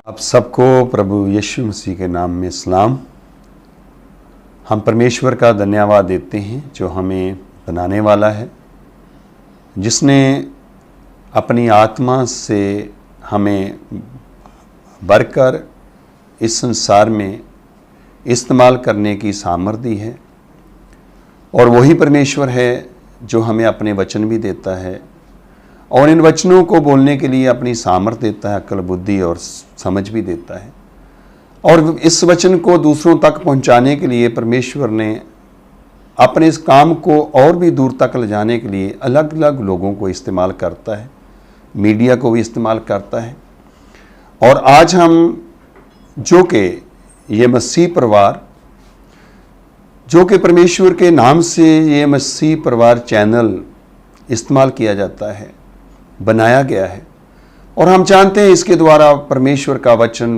आप सबको प्रभु यीशु मसीह के नाम में सलाम। हम परमेश्वर का धन्यवाद देते हैं जो हमें बनाने वाला है, जिसने अपनी आत्मा से हमें भरकर इस संसार में इस्तेमाल करने की सामर्थ्य दी है। और वही परमेश्वर है जो हमें अपने वचन भी देता है और इन वचनों को बोलने के लिए अपनी सामर्थ्य देता है, अक्ल बुद्धि और समझ भी देता है। और इस वचन को दूसरों तक पहुंचाने के लिए परमेश्वर ने अपने इस काम को और भी दूर तक ले जाने के लिए अलग अलग लोगों को इस्तेमाल करता है, मीडिया को भी इस्तेमाल करता है। और आज हम जो कि ये मसीह परिवार, जो कि परमेश्वर के नाम से ये मसीह परिवार चैनल इस्तेमाल किया जाता है, बनाया गया है। और हम जानते हैं इसके द्वारा परमेश्वर का वचन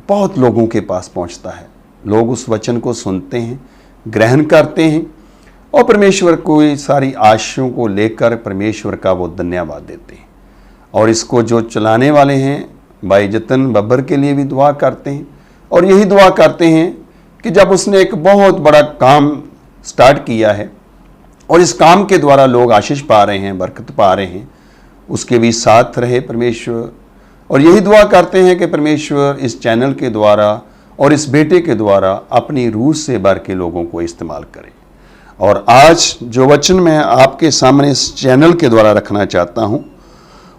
बहुत लोगों के पास पहुंचता है। लोग उस वचन को सुनते हैं, ग्रहण करते हैं और परमेश्वर को सारी आशाओं को लेकर परमेश्वर का वो धन्यवाद देते हैं। और इसको जो चलाने वाले हैं भाई जतन बब्बर के लिए भी दुआ करते हैं और यही दुआ करते हैं कि जब उसने एक बहुत बड़ा काम स्टार्ट किया है और इस काम के द्वारा लोग आशीष पा रहे हैं, बरकत पा रहे हैं, उसके भी साथ रहे परमेश्वर। और यही दुआ करते हैं कि परमेश्वर इस चैनल के द्वारा और इस बेटे के द्वारा अपनी रूह से भर के लोगों को इस्तेमाल करे। और आज जो वचन मैं आपके सामने इस चैनल के द्वारा रखना चाहता हूँ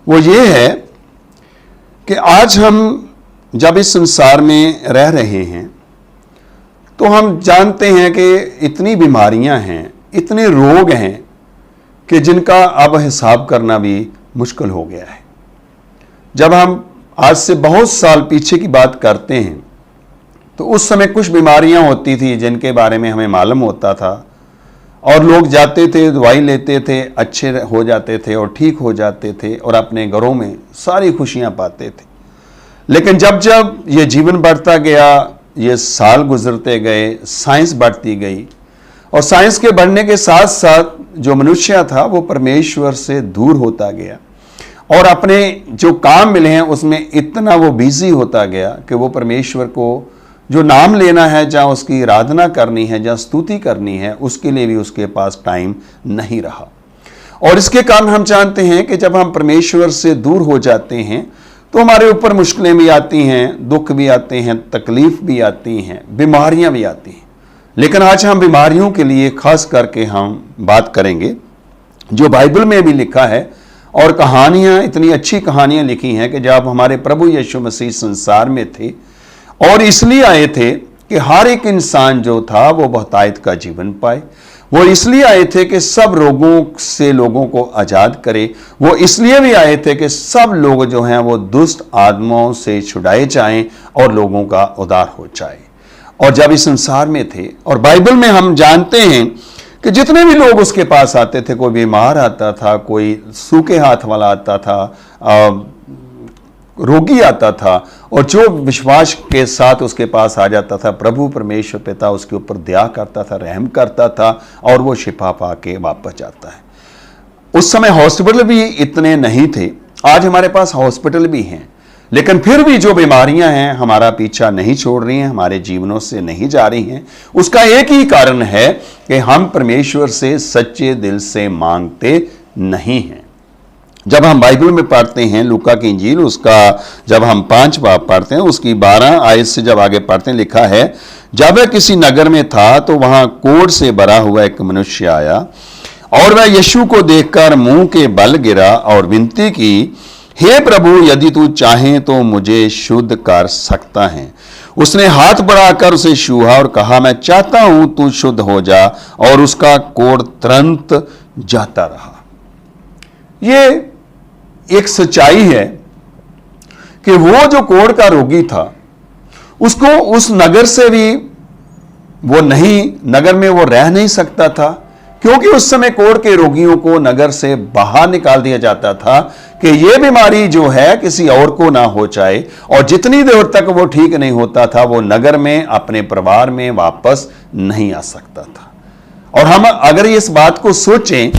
वो ये है कि आज हम जब इस संसार में रह रहे हैं तो हम जानते हैं कि इतनी बीमारियां हैं, इतने रोग हैं कि जिनका अब हिसाब करना भी मुश्किल हो गया है। जब हम आज से बहुत साल पीछे की बात करते हैं तो उस समय कुछ बीमारियां होती थी जिनके बारे में हमें मालूम होता था और लोग जाते थे, दवाई लेते थे, अच्छे हो जाते थे और ठीक हो जाते थे और अपने घरों में सारी खुशियां पाते थे। लेकिन जब जब ये जीवन बढ़ता गया, ये साल गुजरते गए, साइंस बढ़ती गई और साइंस के बढ़ने के साथ साथ जो मनुष्य था वो परमेश्वर से दूर होता गया और अपने जो काम मिले हैं उसमें इतना वो बिजी होता गया कि वो परमेश्वर को जो नाम लेना है, जहाँ उसकी आराधना करनी है, जहाँ स्तुति करनी है, उसके लिए भी उसके पास टाइम नहीं रहा। और इसके कारण हम जानते हैं कि जब हम परमेश्वर से दूर हो जाते हैं तो हमारे ऊपर मुश्किलें भी आती हैं, दुख भी आते हैं, तकलीफ भी आती हैं, बीमारियां भी आती हैं। लेकिन आज हम बीमारियों के लिए खास करके हम बात करेंगे जो बाइबल में भी लिखा है। और कहानियां, इतनी अच्छी कहानियां लिखी हैं कि जब हमारे प्रभु यीशु मसीह संसार में थे और इसलिए आए थे कि हर एक इंसान जो था वो बहुतायत का जीवन पाए। वो इसलिए आए थे कि सब रोगों से लोगों को आज़ाद करे। वो इसलिए भी आए थे कि सब लोग जो हैं वो दुष्ट आत्माओं से छुड़ाए जाएं और लोगों का उद्धार हो जाए। और जब इस संसार में थे और बाइबल में हम जानते हैं कि जितने भी लोग उसके पास आते थे, कोई बीमार आता था, कोई सूखे हाथ वाला आता था, रोगी आता था, और जो विश्वास के साथ उसके पास आ जाता था प्रभु परमेश्वर पिता उसके ऊपर दया करता था, रहम करता था और वो शिफा पा के वापस जाता है। उस समय हॉस्पिटल भी इतने नहीं थे, आज हमारे पास हॉस्पिटल भी हैं, लेकिन फिर भी जो बीमारियां हैं हमारा पीछा नहीं छोड़ रही हैं, हमारे जीवनों से नहीं जा रही हैं। उसका एक ही कारण है कि हम परमेश्वर से सच्चे दिल से मांगते नहीं हैं। जब हम बाइबल में पढ़ते हैं लूका की इंजील, उसका जब हम 5 बाब पढ़ते हैं उसकी 12 आयत से जब आगे पढ़ते हैं, लिखा है, जब वह किसी नगर में था तो वहां कोढ़ से भरा हुआ एक मनुष्य आया और वह यीशु को देखकर मुंह के बल गिरा और विनती की, हे प्रभु, यदि तू चाहे तो मुझे शुद्ध कर सकता है। उसने हाथ बढ़ाकर उसे छुआ और कहा, मैं चाहता हूं तू शुद्ध हो जा, और उसका कोढ़ तुरंत जाता रहा। ये एक सच्चाई है कि वो जो कोढ़ का रोगी था उसको उस नगर से भी नगर में वो रह नहीं सकता था, क्योंकि उस समय कोढ़ के रोगियों को नगर से बाहर निकाल दिया जाता था कि ये बीमारी जो है किसी और को ना हो जाए। और जितनी देर तक वो ठीक नहीं होता था वो नगर में अपने परिवार में वापस नहीं आ सकता था। और हम अगर इस बात को सोचें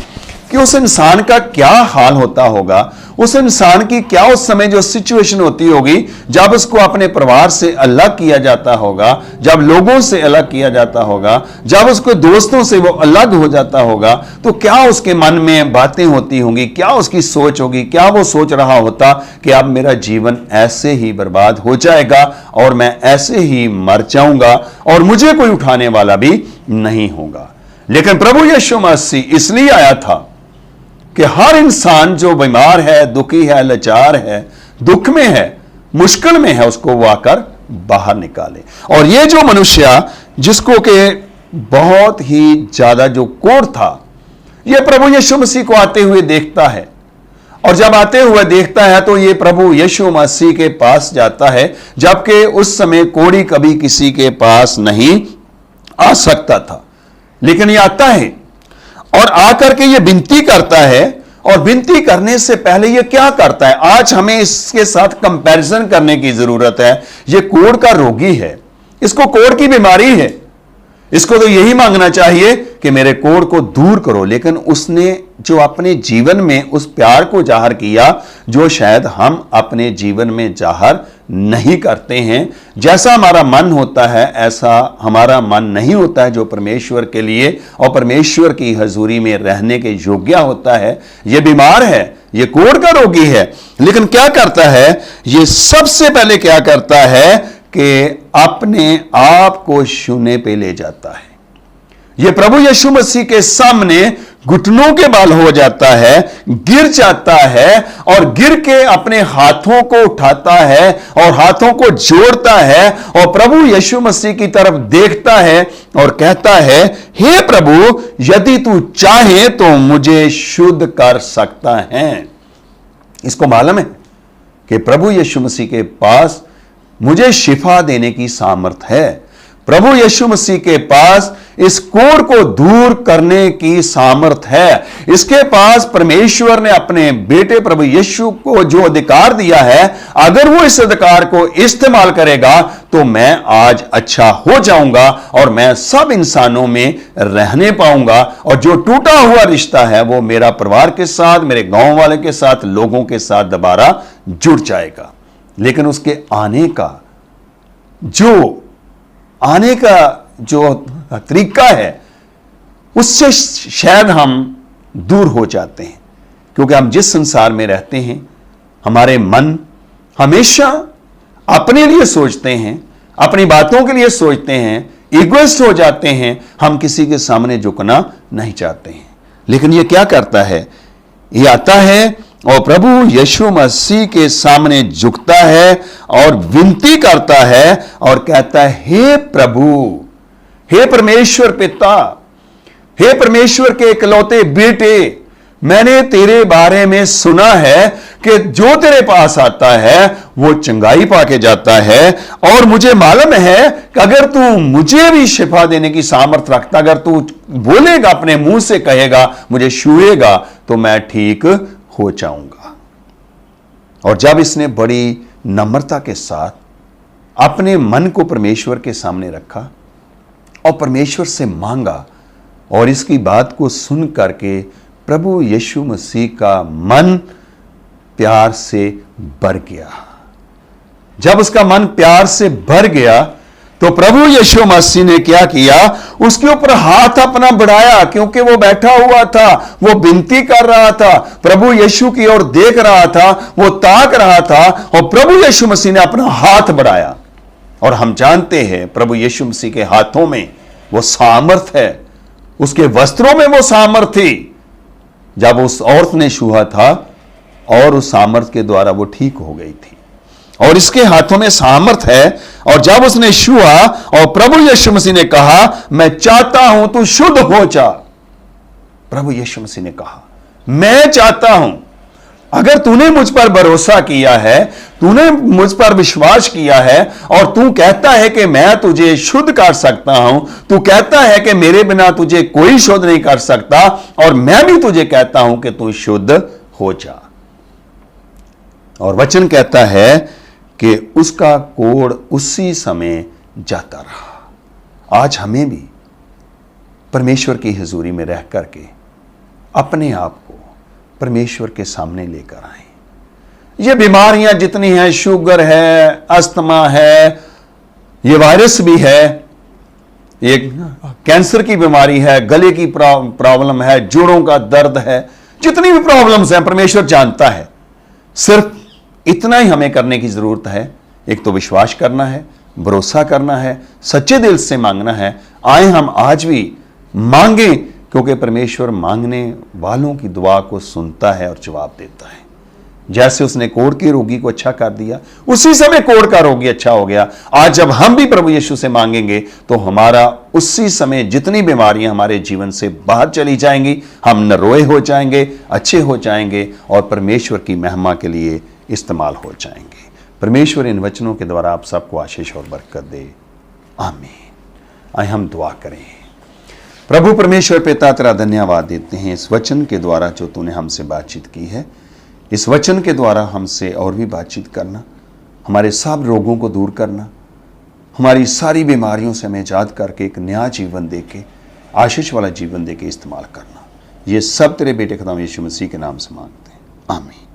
कि उस इंसान का क्या हाल होता होगा, उस इंसान की क्या उस समय जो सिचुएशन होती होगी जब उसको अपने परिवार से अलग किया जाता होगा, जब लोगों से अलग किया जाता होगा, जब उसको दोस्तों से वो अलग हो जाता होगा, तो क्या उसके मन में बातें होती होंगी, क्या उसकी सोच होगी, क्या वो सोच रहा होता कि अब मेरा जीवन ऐसे ही बर्बाद हो जाएगा और मैं ऐसे ही मर जाऊंगा और मुझे कोई उठाने वाला भी नहीं होगा। लेकिन प्रभु यीशु मसीह इसलिए आया था कि हर इंसान जो बीमार है, दुखी है, लाचार है, दुख में है, मुश्किल में है, उसको वो आकर बाहर निकाले। और ये जो मनुष्य जिसको के बहुत ही ज्यादा जो कोढ़ था, ये प्रभु यीशु मसीह को आते हुए देखता है, और जब आते हुए देखता है तो ये प्रभु यीशु मसीह के पास जाता है, जबकि उस समय कोढ़ी कभी किसी के पास नहीं आ सकता था। लेकिन ये आता है और आकर के ये विनती करता है, और विनती करने से पहले ये क्या करता है, आज हमें इसके साथ कंपैरिजन करने की जरूरत है। ये कोढ़ का रोगी है, इसको कोढ़ की बीमारी है, इसको तो यही मांगना चाहिए कि मेरे कोढ़ को दूर करो। लेकिन उसने जो अपने जीवन में उस प्यार को जाहिर किया जो शायद हम अपने जीवन में जाहिर नहीं करते हैं। जैसा हमारा मन होता है ऐसा हमारा मन नहीं होता है जो परमेश्वर के लिए और परमेश्वर की हजूरी में रहने के योग्य होता है। ये बीमार है, ये कोढ़ का रोगी है, लेकिन क्या करता है, ये सबसे पहले क्या करता है कि अपने आप को छूने पे ले जाता है। ये प्रभु यीशु मसीह के सामने घुटनों के बल हो जाता है, गिर जाता है, और गिर के अपने हाथों को उठाता है और हाथों को जोड़ता है और प्रभु यीशु मसीह की तरफ देखता है और कहता है, हे प्रभु, यदि तू चाहे तो मुझे शुद्ध कर सकता है। इसको मालूम है कि प्रभु यीशु मसीह के पास मुझे शिफा देने की सामर्थ है। प्रभु यीशु मसीह के पास इस कोढ़ को दूर करने की सामर्थ है। इसके पास परमेश्वर ने अपने बेटे प्रभु यीशु को जो अधिकार दिया है, अगर वो इस अधिकार को इस्तेमाल करेगा तो मैं आज अच्छा हो जाऊंगा और मैं सब इंसानों में रहने पाऊंगा, और जो टूटा हुआ रिश्ता है वो मेरा परिवार के साथ, मेरे गांव वाले के साथ, लोगों के साथ दोबारा जुड़ जाएगा। लेकिन उसके आने का जो तरीका है उससे शायद हम दूर हो जाते हैं, क्योंकि हम जिस संसार में रहते हैं हमारे मन हमेशा अपने लिए सोचते हैं, अपनी बातों के लिए सोचते हैं, इगोइस्ट हो जाते हैं, हम किसी के सामने झुकना नहीं चाहते हैं। लेकिन ये क्या करता है, ये आता है और प्रभु यीशु मसीह के सामने झुकता है और विनती करता है और कहता है, हे प्रभु, हे परमेश्वर पिता, हे परमेश्वर के इकलौते बेटे, मैंने तेरे बारे में सुना है कि जो तेरे पास आता है वो चंगाई पाके जाता है, और मुझे मालूम है कि अगर तू मुझे भी शिफा देने की सामर्थ रखता, अगर तू बोलेगा, अपने मुंह से कहेगा, मुझे छुएगा, तो मैं ठीक हो जाऊंगा। और जब इसने बड़ी नम्रता के साथ अपने मन को परमेश्वर के सामने रखा और परमेश्वर से मांगा, और इसकी बात को सुन करके प्रभु यीशु मसीह का मन प्यार से भर गया। जब उसका मन प्यार से भर गया तो प्रभु यीशु मसीह ने क्या किया, उसके ऊपर हाथ अपना बढ़ाया, क्योंकि वो बैठा हुआ था, वो विनती कर रहा था, प्रभु यीशु की ओर देख रहा था, वो ताक रहा था, और प्रभु यीशु मसीह ने अपना हाथ बढ़ाया। और हम जानते हैं प्रभु यीशु मसीह के हाथों में वो सामर्थ है, उसके वस्त्रों में वो सामर्थ थी। जब उस औरत ने छुआ था और उस सामर्थ के द्वारा वो ठीक हो गई थी, और इसके हाथों में सामर्थ है। और जब उसने छुआ और प्रभु यीशु मसीह ने कहा, मैं चाहता हूं तू शुद्ध हो जा, प्रभु यीशु मसीह ने कहा, मैं चाहता हूं, अगर तूने मुझ पर भरोसा किया है, तूने मुझ पर विश्वास किया है, और तू कहता है कि मैं तुझे शुद्ध कर सकता हूं, तू कहता है कि मेरे बिना तुझे कोई शुद्ध नहीं कर सकता, और मैं भी तुझे कहता हूं कि तू शुद्ध हो जा। और वचन कहता है कि उसका कोढ़ उसी समय जाता रहा। आज हमें भी परमेश्वर की हुजूरी में रह करके अपने आप को परमेश्वर के सामने लेकर आए। ये बीमारियां जितनी हैं, शुगर है, अस्थमा है, ये वायरस भी है, ये कैंसर की बीमारी है, गले की प्रॉब्लम है, जोड़ों का दर्द है, जितनी भी प्रॉब्लम्स हैं परमेश्वर जानता है। सिर्फ इतना ही हमें करने की जरूरत है, एक तो विश्वास करना है, भरोसा करना है, सच्चे दिल से मांगना है। आए हम आज भी मांगे, क्योंकि परमेश्वर मांगने वालों की दुआ को सुनता है और जवाब देता है। जैसे उसने कोढ़ के रोगी को अच्छा कर दिया, उसी समय कोढ़ का रोगी अच्छा हो गया। आज जब हम भी प्रभु यीशु से मांगेंगे तो हमारा उसी समय जितनी बीमारियां हमारे जीवन से बाहर चली जाएंगी, हम नरोए हो जाएंगे, अच्छे हो जाएंगे और परमेश्वर की महिमा के लिए इस्तेमाल हो जाएंगे। परमेश्वर इन वचनों के द्वारा आप सबको आशीष और बरकत दे। आमीन। आइए हम दुआ करें। प्रभु परमेश्वर पिता, तेरा धन्यवाद देते हैं इस वचन के द्वारा जो तूने हमसे बातचीत की है। इस वचन के द्वारा हमसे और भी बातचीत करना, हमारे सब रोगों को दूर करना, हमारी सारी बीमारियों से हमें आजाद करके एक नया जीवन देके, आशीष वाला जीवन देके इस्तेमाल करना। ये सब तेरे बेटे खुदा यीशु मसीह के नाम से मांगते हैं। आमीन।